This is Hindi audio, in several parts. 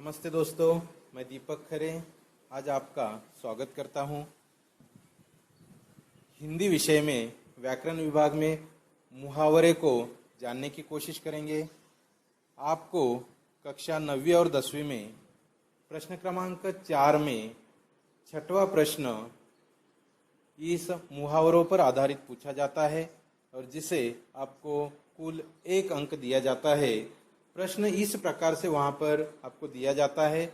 नमस्ते दोस्तों, मैं दीपक खरे आज आपका स्वागत करता हूं। हिंदी विषय में व्याकरण विभाग में मुहावरे को जानने की कोशिश करेंगे। आपको कक्षा 9वीं और 10वीं में प्रश्न क्रमांक 4 में 6वां प्रश्न इस मुहावरों पर आधारित पूछा जाता है और जिसे आपको कुल 1 अंक दिया जाता है। प्रश्न इस प्रकार से वहां पर आपको दिया जाता है,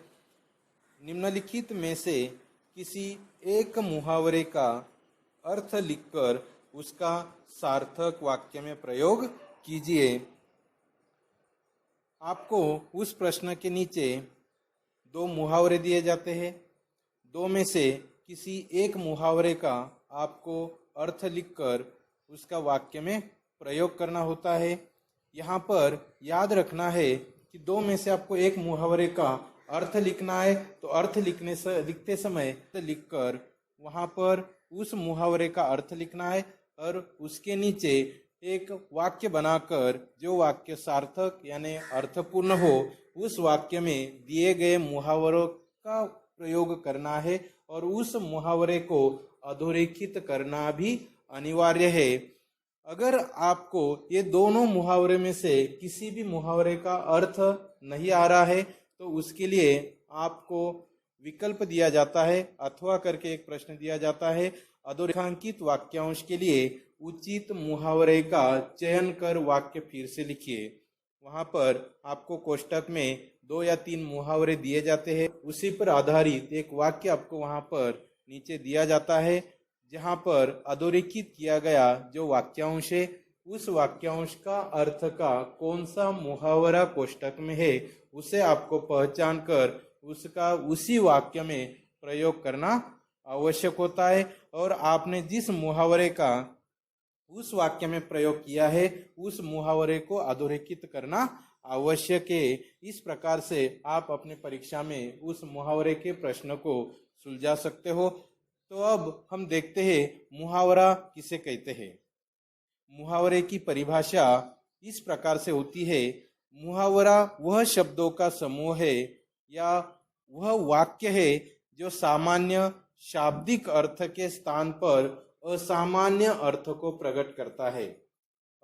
निम्नलिखित में से किसी एक मुहावरे का अर्थ लिखकर उसका सार्थक वाक्य में प्रयोग कीजिए। आपको उस प्रश्न के नीचे 2 मुहावरे दिए जाते हैं। 2 में से किसी एक मुहावरे का आपको अर्थ लिखकर उसका वाक्य में प्रयोग करना होता है। यहाँ पर याद रखना है कि 2 में से आपको एक मुहावरे का अर्थ लिखना है, तो अर्थ लिखते समय लिखकर वहाँ पर उस मुहावरे का अर्थ लिखना है और उसके नीचे एक वाक्य बनाकर जो वाक्य सार्थक यानी अर्थपूर्ण हो उस वाक्य में दिए गए मुहावरों का प्रयोग करना है और उस मुहावरे को अधोरेखित करना भी अनिवार्य है। अगर आपको ये दोनों मुहावरे में से किसी भी मुहावरे का अर्थ नहीं आ रहा है तो उसके लिए आपको विकल्प दिया जाता है, अथवा करके एक प्रश्न दिया जाता है। अधोरेखांकित वाक्यांश के लिए उचित मुहावरे का चयन कर वाक्य फिर से लिखिए। वहां पर आपको कोष्टक में 2 या 3 मुहावरे दिए जाते हैं, उसी पर आधारित एक वाक्य आपको वहां पर नीचे दिया जाता है। जहां पर अधोरेखित किया गया जो वाक्यांश है उस वाक्यांश का अर्थ का कौन सा मुहावरा कोष्टक में है उसे आपको पहचान कर उसका उसी वाक्य में प्रयोग करना आवश्यक होता है। और आपने जिस मुहावरे का उस वाक्य में प्रयोग किया है उस मुहावरे को अधोरेखित करना आवश्यक है। इस प्रकार से आप अपने परीक्षा में उस मुहावरे के प्रश्न को सुलझा सकते हो। तो अब हम देखते हैं मुहावरा किसे कहते हैं। मुहावरे की परिभाषा इस प्रकार से होती है, मुहावरा वह शब्दों का समूह है या वह वाक्य है जो सामान्य शाब्दिक अर्थ के स्थान पर असामान्य अर्थ को प्रकट करता है।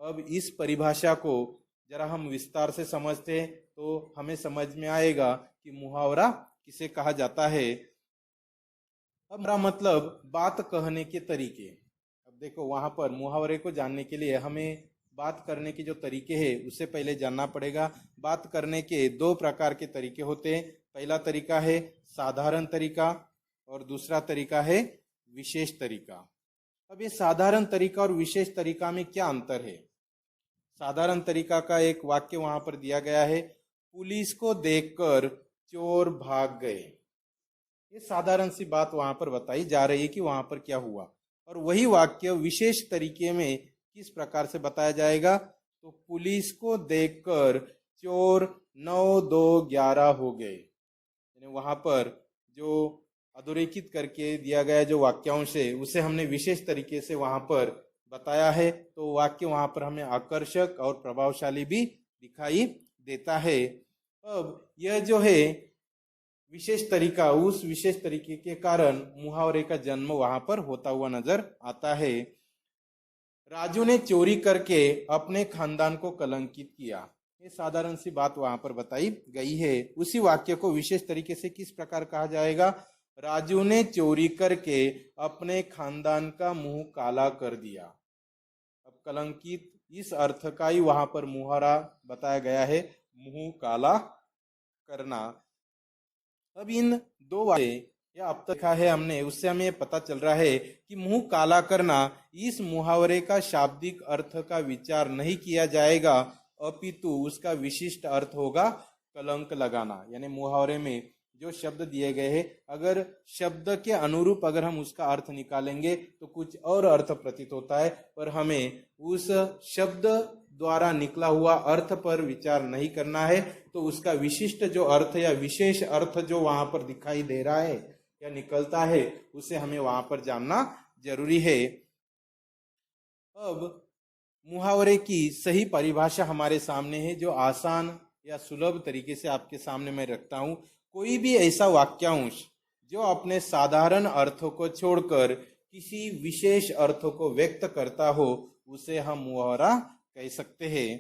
अब इस परिभाषा को जरा हम विस्तार से समझते हैं तो हमें समझ में आएगा कि मुहावरा किसे कहा जाता है। अब मेरा मतलब बात कहने के तरीके। अब देखो वहां पर मुहावरे को जानने के लिए हमें बात करने के जो तरीके हैं उसे पहले जानना पड़ेगा। बात करने के 2 प्रकार के तरीके होते हैं। पहला तरीका है साधारण तरीका और दूसरा तरीका है विशेष तरीका। अब ये साधारण तरीका और विशेष तरीका में क्या अंतर है। साधारण तरीका का एक वाक्य वहां पर दिया गया है, पुलिस को देखकर चोर भाग गए। ये साधारण सी बात वहां पर बताई जा रही है कि वहां पर क्या हुआ। और वही वाक्य विशेष तरीके में किस प्रकार से बताया जाएगा, तो पुलिस को देखकर चोर 9, 2, 11 हो गए। यानी वहां पर जो अधोरेखित करके दिया गया जो वाक्यांश है उसे हमने विशेष तरीके से वहां पर बताया है, तो वाक्य वहां पर हमें आकर्षक और प्रभावशाली भी दिखाई देता है। अब यह जो है विशेष तरीका, उस विशेष तरीके के कारण मुहावरे का जन्म वहां पर होता हुआ नजर आता है। राजू ने चोरी करके अपने खानदान को कलंकित किया। ये साधारण सी बात वहां पर बताई गई है। उसी वाक्य को विशेष तरीके से किस प्रकार कहा जाएगा, राजू ने चोरी करके अपने खानदान का मुंह काला कर दिया। अब कलंकित इस अर्थ का ही वहां पर मुहावरा बताया गया है, मुंह काला करना। अब इन 2 वाक्य या अब तक देखा है हमने उससे हमें पता चल रहा है कि मुंह काला करना इस मुहावरे का शाब्दिक अर्थ का विचार नहीं किया जाएगा, अपितु उसका विशिष्ट अर्थ होगा कलंक लगाना। यानी मुहावरे में जो शब्द दिए गए हैं अगर शब्द के अनुरूप अगर हम उसका अर्थ निकालेंगे तो कुछ और अर्थ प्रतीत होता है, पर हमें उस शब्द द्वारा निकला हुआ अर्थ पर विचार नहीं करना है। तो उसका विशिष्ट जो अर्थ या विशेष अर्थ जो वहां पर दिखाई दे रहा है या निकलता है उसे हमें वहां पर जानना जरूरी है। अब मुहावरे की सही परिभाषा हमारे सामने है, जो आसान या सुलभ तरीके से आपके सामने मैं रखता हूं। कोई भी ऐसा वाक्यांश जो अपने साधारण अर्थों को छोड़कर किसी विशेष अर्थों को व्यक्त करता हो उसे हम मुहावरा कह सकते हैं।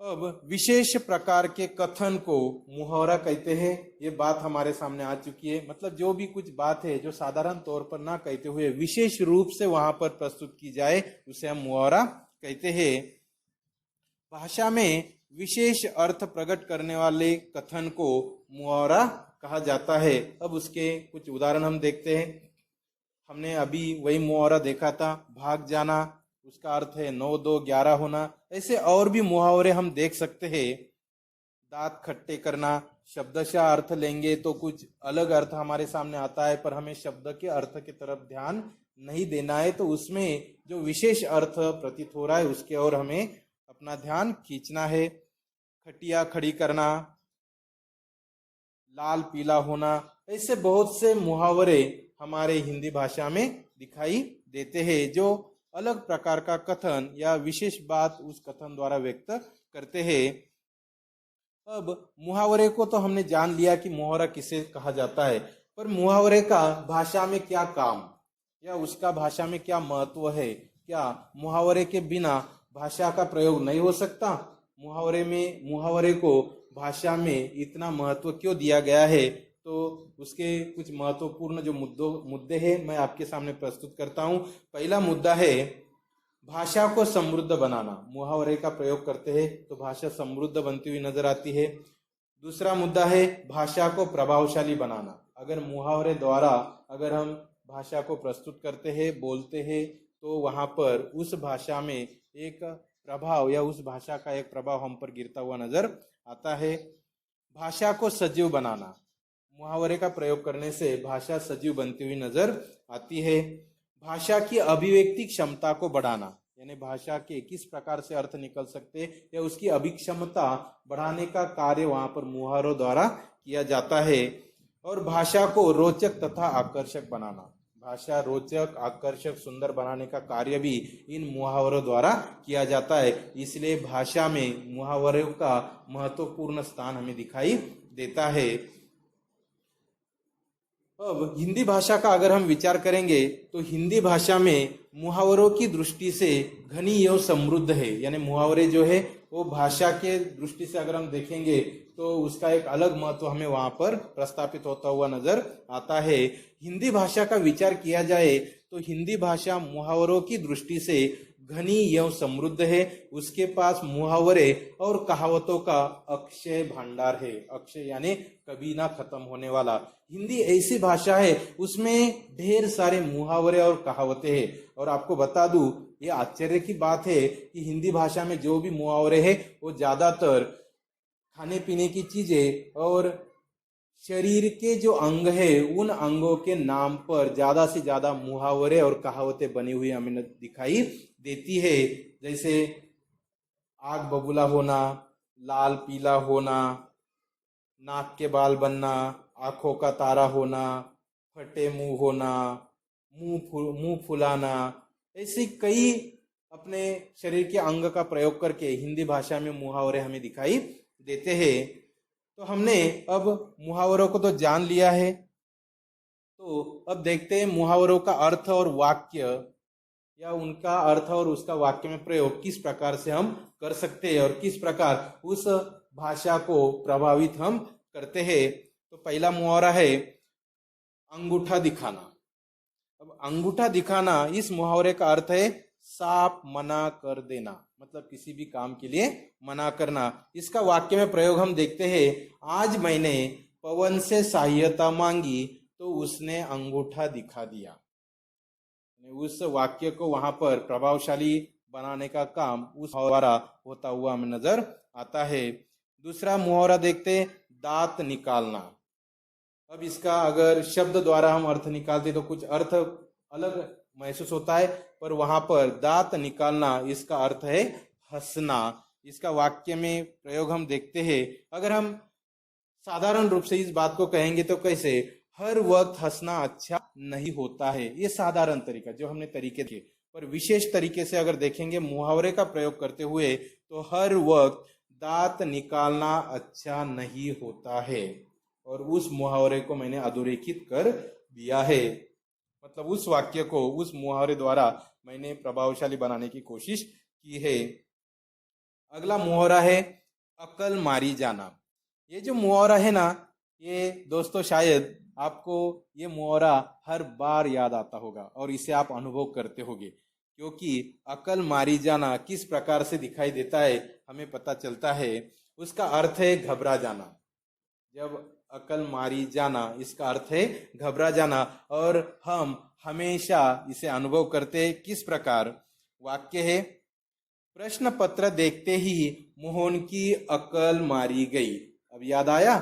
अब विशेष प्रकार के कथन को मुहावरा कहते हैं। ये बात हमारे सामने आ चुकी है। मतलब जो भी कुछ बात है जो साधारण तौर पर ना कहते हुए विशेष रूप से वहां पर प्रस्तुत की जाए उसे हम मुहावरा कहते हैं। भाषा में विशेष अर्थ प्रकट करने वाले कथन को मुहावरा कहा जाता है। अब उसके कुछ उदाहरण हम देखते हैं। हमने अभी वही मुहावरा देखा था, भाग जाना, उसका अर्थ है 9 2 11 होना। ऐसे और भी मुहावरे हम देख सकते हैं। दांत खट्टे करना, शब्दशः अर्थ लेंगे तो कुछ अलग अर्थ हमारे सामने आता है, पर हमें शब्द के अर्थ की तरफ ध्यान नहीं देना है, तो उसमें जो विशेष अर्थ प्रतीत हो रहा है उसके ओर हमें अपना ध्यान खींचना है। खटिया खड़ी करना, लाल पीला होना, ऐसे बहुत से मुहावरे हमारे हिंदी भाषा में दिखाई देते हैं जो अलग प्रकार का कथन या विशेष बात उस कथन द्वारा व्यक्त करते हैं। अब मुहावरे को तो हमने जान लिया कि मुहावरा किसे कहा जाता है, पर मुहावरे का भाषा में क्या काम या उसका भाषा में क्या महत्व है? क्या मुहावरे के बिना भाषा का प्रयोग नहीं हो सकता? मुहावरे को भाषा में इतना महत्व क्यों दिया गया है? तो उसके कुछ महत्वपूर्ण जो मुद्दे हैं मैं आपके सामने प्रस्तुत करता हूं। पहला मुद्दा है भाषा को समृद्ध बनाना। मुहावरे का प्रयोग करते हैं तो भाषा समृद्ध बनती हुई नजर आती है। दूसरा मुद्दा है भाषा को प्रभावशाली बनाना। अगर मुहावरे द्वारा अगर हम भाषा को प्रस्तुत करते हैं, बोलते हैं, तो वहां पर उस भाषा में एक प्रभाव या उस भाषा का एक प्रभाव हम पर गिरता हुआ नजर आता है। भाषा को सजीव बनाना। मुहावरे का प्रयोग करने से भाषा सजीव बनती हुई नजर आती है। भाषा की अभिव्यक्ति क्षमता को बढ़ाना, यानी भाषा के किस प्रकार से अर्थ निकल सकते या उसकी अभिक्षमता बढ़ाने का कार्य वहां पर मुहावरों द्वारा किया जाता है। और भाषा को रोचक तथा आकर्षक बनाना। भाषा रोचक, आकर्षक, सुंदर बनाने का कार्य भी इन मुहावरों द्वारा किया जाता है। इसलिए भाषा में मुहावरों का महत्वपूर्ण स्थान हमें दिखाई देता है। अब हिंदी भाषा का अगर हम विचार करेंगे तो हिंदी भाषा में मुहावरों की दृष्टि से घनी एवं समृद्ध है। यानी मुहावरे जो है वो भाषा के दृष्टि से अगर हम देखेंगे तो उसका एक अलग महत्व हमें वहां पर प्रस्तापित होता हुआ नजर आता है। हिंदी भाषा का विचार किया जाए तो हिंदी भाषा मुहावरों की दृष्टि से घनी एवं समृद्ध है। उसके पास मुहावरे और कहावतों का अक्षय भंडार है। अक्षय यानी कभी ना खत्म होने वाला। हिंदी ऐसी भाषा है उसमें ढेर सारे मुहावरे और कहावतें हैं। और आपको बता दूं, ये आश्चर्य की बात है कि हिंदी भाषा में जो भी मुहावरे हैं वो ज्यादातर खाने पीने की चीजें और शरीर के जो अंग है उन अंगों के नाम पर ज्यादा से ज्यादा मुहावरे और कहावतें बनी हुई हमें दिखाई देती है। जैसे आग बबूला होना, लाल पीला होना, नाक के बाल बनना, आंखों का तारा होना, फटे मुंह होना, मुंह फुलाना, ऐसी कई अपने शरीर के अंग का प्रयोग करके हिंदी भाषा में मुहावरे हमें दिखाई देते हैं। तो हमने अब मुहावरों को तो जान लिया है, तो अब देखते हैं मुहावरों का अर्थ और वाक्य या उनका अर्थ और उसका वाक्य में प्रयोग किस प्रकार से हम कर सकते हैं और किस प्रकार उस भाषा को प्रभावित हम करते हैं। तो पहला मुहावरा है अंगूठा दिखाना। अब अंगूठा दिखाना, इस मुहावरे का अर्थ है साफ मना कर देना, मतलब किसी भी काम के लिए मना करना। इसका वाक्य में प्रयोग हम देखते हैं, आज मैंने पवन से सहायता मांगी तो उसने अंगूठा दिखा दिया। उस वाक्य को वहां पर प्रभावशाली बनाने का काम उस द्वारा होता हुआ हमें नजर आता है। दूसरा मुहावरा देखते, दांत निकालना। अब इसका अगर शब्द द्वारा हम अर्थ निकालते तो कुछ अर्थ अलग महसूस होता है, पर वहां पर दांत निकालना इसका अर्थ है हंसना। इसका वाक्य में प्रयोग हम देखते हैं। अगर हम साधारण रूप से इस बात को कहेंगे तो कैसे, हर वक्त हंसना अच्छा नहीं होता है। ये साधारण तरीका जो हमने तरीके दिए, पर विशेष तरीके से अगर देखेंगे मुहावरे का प्रयोग करते हुए तो हर वक्त दांत निकालना अच्छा नहीं होता है, और उस मुहावरे को मैंने अधोरेखित कर दिया है। मतलब उस वाक्य को उस मुहावरे द्वारा मैंने प्रभावशाली बनाने की कोशिश की है। अगला मुहावरा है अकल मारी जाना। ये जो मुहावरा है ना, ये दोस्तों शायद आपको ये मुहावरा हर बार याद आता होगा और इसे आप अनुभव करते होंगे, क्योंकि अकल मारी जाना किस प्रकार से दिखाई देता है हमें पता चलता है। उसका अर्थ है घबरा जाना। जब अकल मारी जाना, इसका अर्थ है घबरा जाना, और हम हमेशा इसे अनुभव करते किस प्रकार। वाक्य है, प्रश्न पत्र देखते ही मोहन की अकल मारी गई। अब याद आया?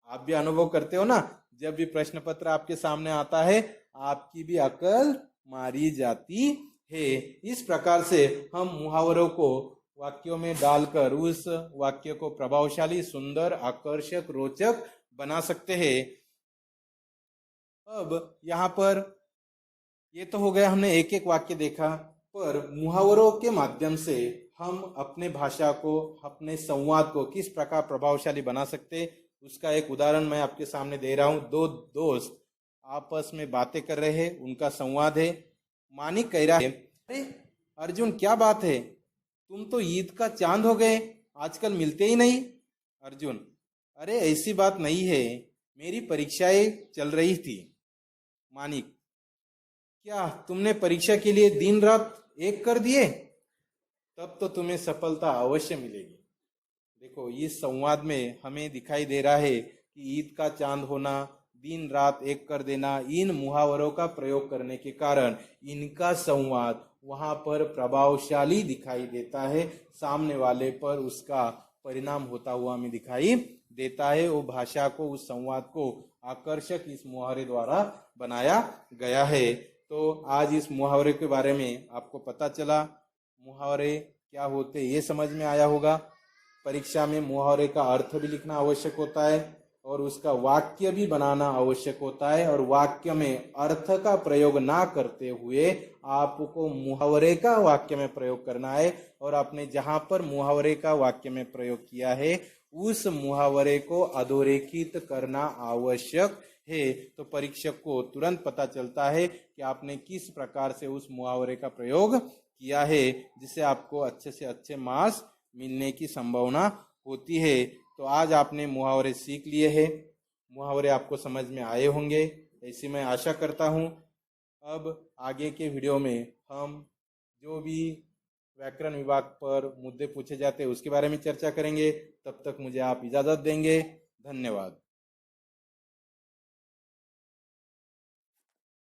आप भी अनुभव करते हो ना, जब भी प्रश्न पत्र आपके सामने आता है आपकी भी अकल मारी जाती है। इस प्रकार से हम मुहावरों को वाक्यों में डालकर उस वाक्य को प्रभावशाली, सुंदर, आकर्षक, रोचक बना सकते हैं। अब यहाँ पर ये तो हो गया, हमने एक एक वाक्य देखा, पर मुहावरों के माध्यम से हम अपने भाषा को, अपने संवाद को किस प्रकार प्रभावशाली बना सकते, उसका एक उदाहरण मैं आपके सामने दे रहा हूं। दो दोस्त आपस में बातें कर रहे हैं, उनका संवाद है। मानिक कह रहा है, अरे अर्जुन क्या बात है, तुम तो ईद का चांद हो गए, आजकल मिलते ही नहीं। अर्जुन, अरे ऐसी बात नहीं है, मेरी परीक्षाएं चल रही थी। मानिक, क्या तुमने परीक्षा के लिए दिन रात एक कर दिए? तब तो तुम्हें सफलता अवश्य मिलेगी। देखो, इस संवाद में हमें दिखाई दे रहा है कि ईद का चांद होना, दिन रात एक कर देना, इन मुहावरों का प्रयोग करने के कारण इनका संवाद वहां पर प्रभावशाली दिखाई देता है, सामने वाले पर उसका परिणाम होता हुआ हमें दिखाई देता है। वो भाषा को, उस संवाद को आकर्षक इस मुहावरे द्वारा बनाया गया है। तो आज इस मुहावरे के बारे में आपको पता चला, मुहावरे क्या होते ये समझ में आया होगा। परीक्षा में मुहावरे का अर्थ भी लिखना आवश्यक होता है और उसका वाक्य भी बनाना आवश्यक होता है, और वाक्य में अर्थ का प्रयोग ना करते हुए आपको मुहावरे का वाक्य में प्रयोग करना है, और आपने जहां पर मुहावरे का वाक्य में प्रयोग किया है उस मुहावरे को अधोरेखित करना आवश्यक है। तो परीक्षक को तुरंत पता चलता है कि आपने किस प्रकार से उस मुहावरे का प्रयोग किया है, जिससे आपको अच्छे से अच्छे मार्क्स मिलने की संभावना होती है। तो आज आपने मुहावरे सीख लिए हैं, मुहावरे आपको समझ में आए होंगे, ऐसी मैं आशा करता हूँ। अब आगे के वीडियो में हम जो भी व्याकरण विभाग पर मुद्दे पूछे जाते हैं उसके बारे में चर्चा करेंगे। तब तक मुझे आप इजाज़त देंगे। धन्यवाद।